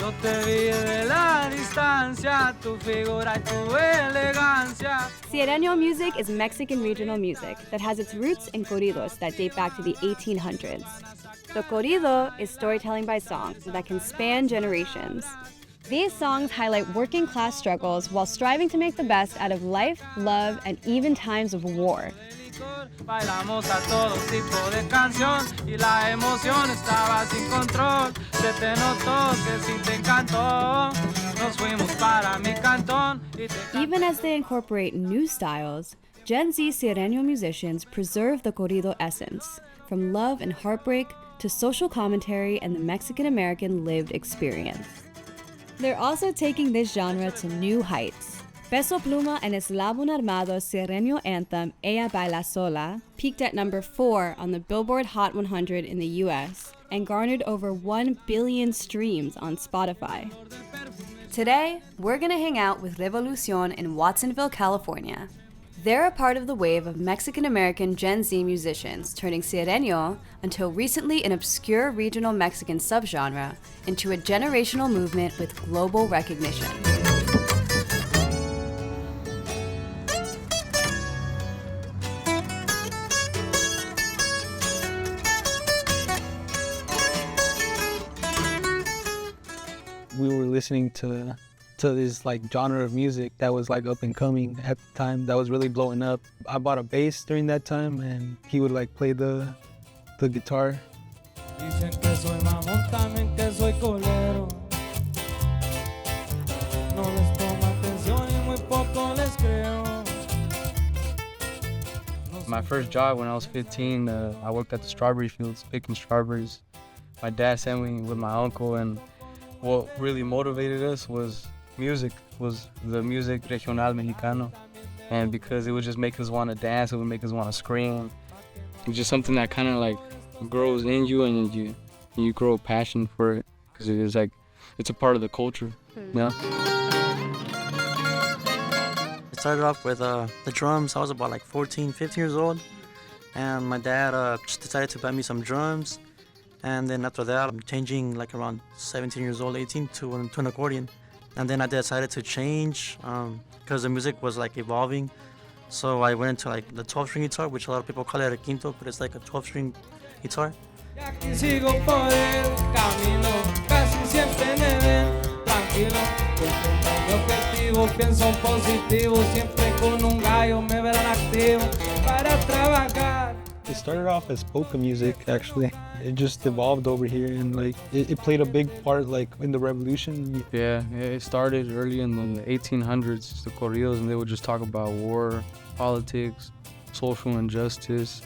Yo te vi de la distancia, tu figura y tu elegancia. Sierreño music is Mexican regional music that has its roots in corridos that date back to the 1800s. The corrido is storytelling by song that can span generations. These songs highlight working class struggles while striving to make the best out of life, love, and even times of war. Bailamos a todo tipo de canción y la emoción estaba sin control. Se te notó que sí te encantó. Nos fuimos para mi cantón. Even as they incorporate new styles, Gen Z Sierreño musicians preserve the corrido essence, from love and heartbreak to social commentary and the Mexican-American lived experience. They're also taking this genre to new heights. Peso Pluma and Eslabón Armado's Sierreño anthem, Ella Baila Sola, peaked at number 4 on the Billboard Hot 100 in the US and garnered over 1 billion streams on Spotify. Today, we're gonna hang out with Revolucion in Watsonville, California. They're a part of the wave of Mexican-American Gen Z musicians turning Sierreño, until recently an obscure regional Mexican subgenre, into a generational movement with global recognition. We were listening to this like genre of music that was like up and coming at the time, that was really blowing up. I bought a bass during that time and he would like play the guitar. Dicen que soy mamón, también que soy colero. No les tomo atención y muy poco les creo. My first job when I was 15, I worked at the strawberry fields picking strawberries. My dad sent me with my uncle, and what really motivated us was the music regional mexicano. And because it would just make us want to dance, it would make us want to scream. It's just something that kind of like grows in you, and you grow a passion for it, because it is like, it's a part of the culture. Yeah. I started off with the drums. I was about like 14, 15 years old, and my dad just decided to buy me some drums. And then after that, I'm changing like around 17 years old, 18, to an accordion. And then I decided to change because the music was like evolving. So I went into like the 12-string guitar, which a lot of people call it a quinto, but it's like a 12-string guitar. It started off as polka music, actually. It just evolved over here, and like it played a big part like in the Revolution. Yeah, it started early in the 1800s, the corridos, and they would just talk about war, politics, social injustice,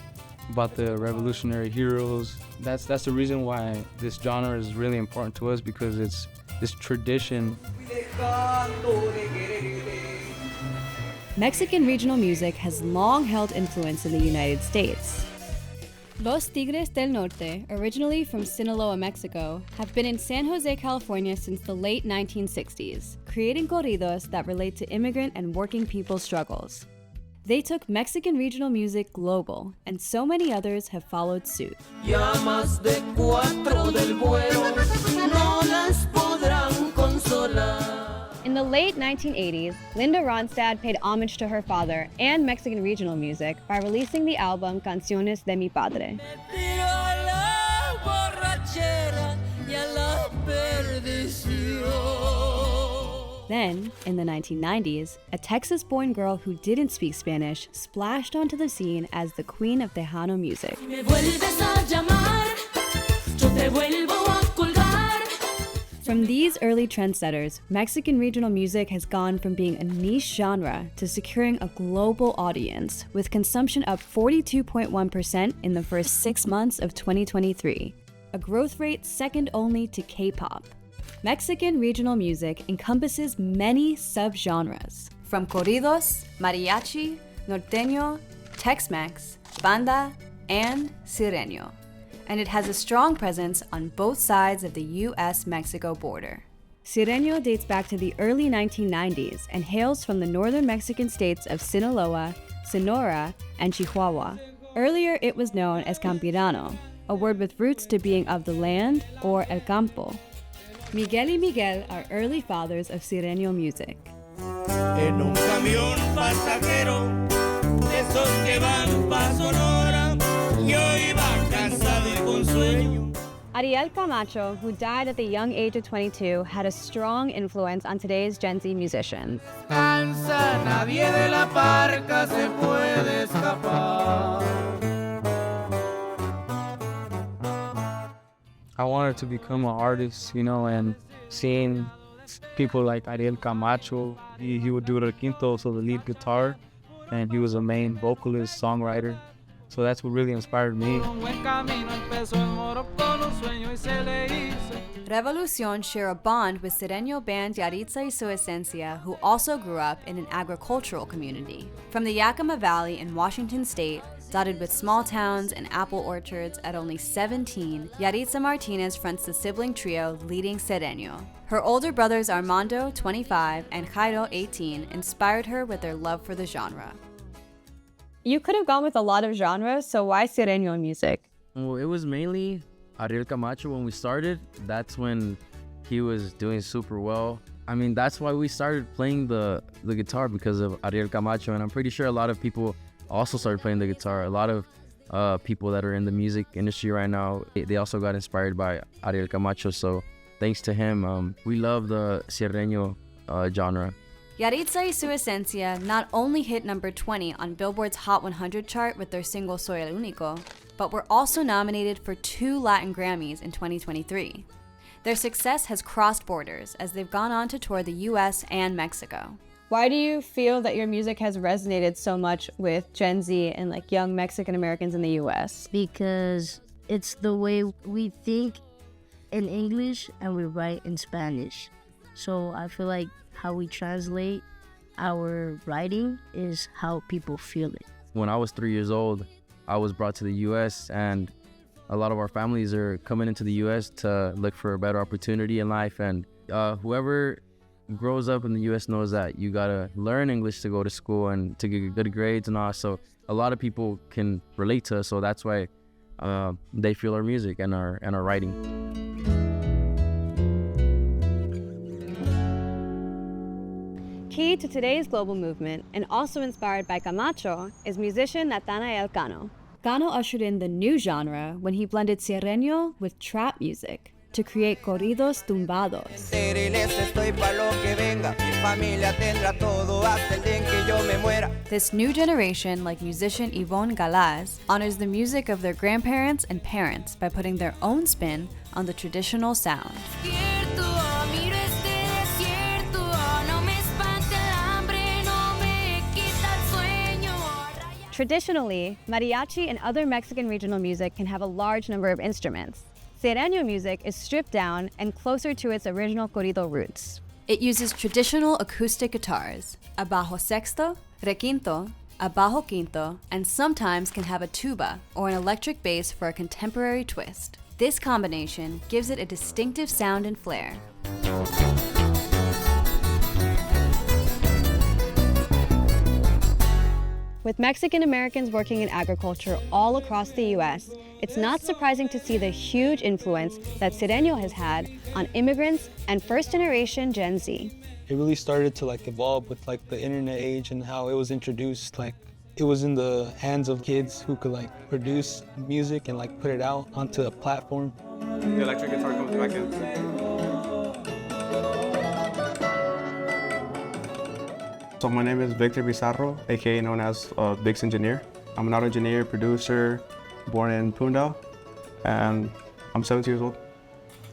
about the revolutionary heroes. That's the reason why this genre is really important to us, because it's this tradition. Mexican regional music has long held influence in the United States. Los Tigres del Norte, originally from Sinaloa, Mexico, have been in San Jose, California since the late 1960s, creating corridos that relate to immigrant and working people's struggles. They took Mexican regional music global, and so many others have followed suit. Llamas de cuatro del vuelo, no las podrán consolar. In the late 1980s, Linda Ronstadt paid homage to her father and Mexican regional music by releasing the album Canciones de mi Padre. Then, in the 1990s, a Texas-born girl who didn't speak Spanish splashed onto the scene as the queen of Tejano music. From these early trendsetters, Mexican regional music has gone from being a niche genre to securing a global audience, with consumption up 42.1% in the first 6 months of 2023, a growth rate second only to K-pop. Mexican regional music encompasses many subgenres, from corridos, mariachi, norteño, Tex-Mex, banda, and Sierreño, and it has a strong presence on both sides of the US-Mexico border. Sierreño dates back to the early 1990s and hails from the northern Mexican states of Sinaloa, Sonora, and Chihuahua. Earlier, it was known as campirano, a word with roots to being of the land or el campo. Miguel y Miguel are early fathers of Sierreño music. En un camión pasajero, de esos que van pa' Sonora, yo iba cansado y con sueño. Ariel Camacho, who died at the young age of 22, had a strong influence on today's Gen Z musicians. Cansa, nadie de la parca se puede escapar. I wanted to become an artist, you know, and seeing people like Ariel Camacho, he would do the quinto, so the lead guitar, and he was a main vocalist, songwriter. So that's what really inspired me. Revolucion share a bond with Sierreño band Yaritza y Su Esencia, who also grew up in an agricultural community. From the Yakima Valley in Washington State, dotted with small towns and apple orchards, at only 17, Yaritza Martinez fronts the sibling trio leading Sierreño. Her older brothers Armando, 25, and Jairo, 18, inspired her with their love for the genre. You could have gone with a lot of genres, so why Sierreño music? Well, it was mainly Ariel Camacho when we started. That's when he was doing super well. I mean, that's why we started playing the guitar, because of Ariel Camacho, and I'm pretty sure a lot of people also started playing the guitar. A lot of people that are in the music industry right now, they also got inspired by Ariel Camacho, so thanks to him, we love the Sierreño genre. Yaritza y Su Esencia not only hit number 20 on Billboard's Hot 100 chart with their single Soy el Único, but were also nominated for 2 Latin Grammys in 2023. Their success has crossed borders as they've gone on to tour the US and Mexico. Why do you feel that your music has resonated so much with Gen Z and like young Mexican Americans in the US? Because it's the way we think in English and we write in Spanish. So I feel like how we translate our writing is how people feel it. When I was 3 years old, I was brought to the US, and a lot of our families are coming into the US to look for a better opportunity in life. And whoever grows up in the US knows that you gotta learn English to go to school and to get good grades and all. So a lot of people can relate to us, so that's why they feel our music and our writing. Key to today's global movement, and also inspired by Camacho, is musician Nathanael Cano. Cano ushered in the new genre when he blended Sierreño with trap music to create Corridos Tumbados. This new generation, like musician Yvonne Galaz, honors the music of their grandparents and parents by putting their own spin on the traditional sound. Traditionally, mariachi and other Mexican regional music can have a large number of instruments. Sierreño music is stripped down and closer to its original corrido roots. It uses traditional acoustic guitars, a bajo sexto, requinto, a bajo quinto, and sometimes can have a tuba or an electric bass for a contemporary twist. This combination gives it a distinctive sound and flair. With Mexican Americans working in agriculture all across the US, it's not surprising to see the huge influence that Sierreño has had on immigrants and first-generation Gen Z. It really started to evolve with the internet age and how it was introduced. It was in the hands of kids who could produce music and put it out onto a platform. The electric guitar comes back in. So my name is Victor Bizarro, aka known as Vic's Engineer. I'm an audio engineer, producer, born in Punta, and I'm 17 years old.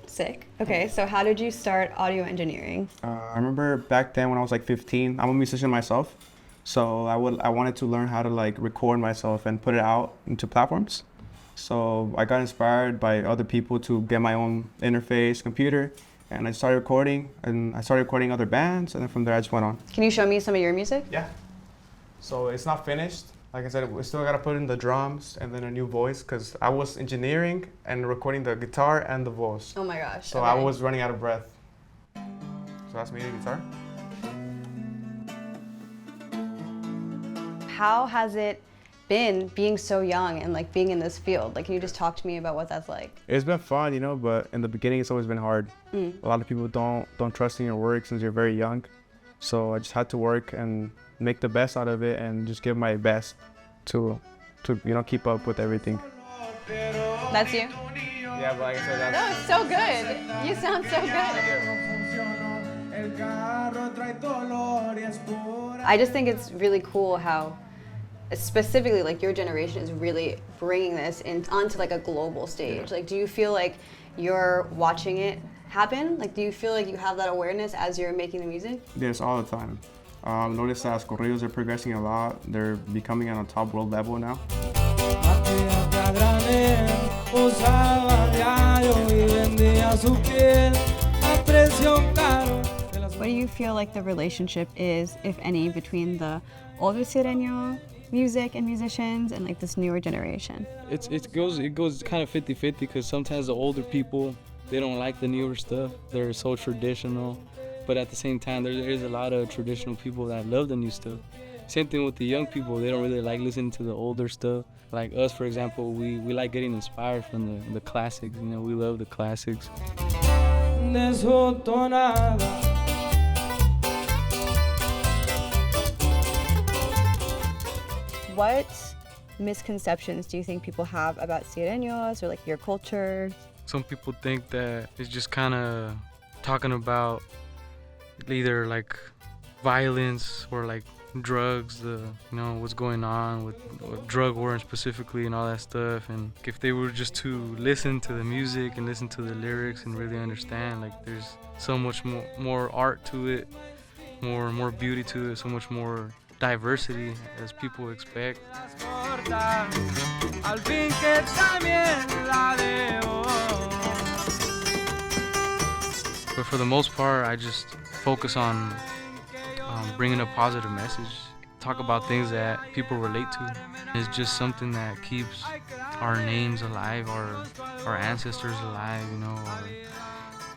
Sick. Okay, so how did you start audio engineering? I remember back then when I was 15, I'm a musician myself, so I wanted to learn how to record myself and put it out into platforms. So I got inspired by other people to get my own interface, computer, and I started recording, other bands, and then from there I just went on. Can you show me some of your music? Yeah. So it's not finished. Like I said, we still gotta put in the drums and then a new voice, because I was engineering and recording the guitar and the voice. Oh my gosh. So okay. I was running out of breath. So that's me, the guitar. How has it been being so young and like being in this field? Like, can you just talk to me about what that's like? It's been fun, you know, but in the beginning it's always been hard. A lot of people don't trust in your work since you're very young. So I just had to work and make the best out of it and just give my best to you know, keep up with everything. That's you? Yeah, but like I said, No, it's so good. You sound so good. I just think it's really cool how specifically like your generation is really bringing this onto like a global stage. Like, do you feel like you're watching it happen? Like, do you feel like you have that awareness as you're making the music? Yes, all the time. Notice that corridos are progressing a lot. They're becoming on a top world level now. What do you feel like the relationship is, if any, between the older Sierreño music and musicians and like this newer generation? It goes kind of 50-50 because sometimes the older people, they don't like the newer stuff. They're so traditional, but at the same time there is a lot of traditional people that love the new stuff. Same thing with the young people. They don't really like listening to the older stuff. Like us, for example, we like getting inspired from the classics. You know, we love the classics. What misconceptions do you think people have about Sierreños or like your culture? Some people think that it's just kind of talking about either like violence or like drugs, you know, what's going on with drug war specifically and all that stuff. And if they were just to listen to the music and listen to the lyrics and really understand, like there's so much more art to it, more beauty to it, so much more diversity as people expect. But for the most part, I just focus on bringing a positive message, talk about things that people relate to. It's just something that keeps our names alive, our ancestors alive, you know, or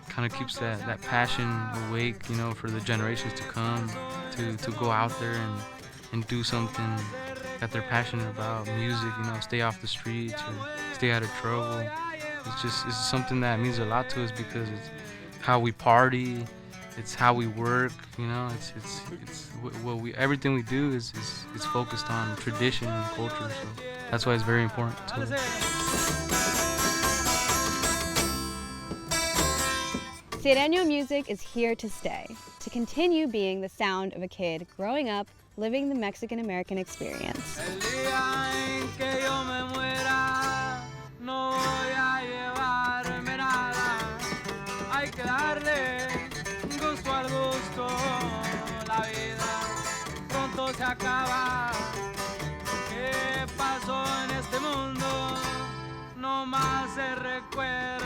kind of keeps that passion awake, you know, for the generations to come, to go out there and do something that they're passionate about, music, you know, stay off the streets or stay out of trouble. It's something that means a lot to us because it's how we party, it's how we work, you know, it's everything we do is focused on tradition and culture, so that's why it's very important to us. Sierreño music is here to stay, to continue being the sound of a kid growing up living the Mexican-American experience. ¿Qué pasó en este mundo? No más se recuerda.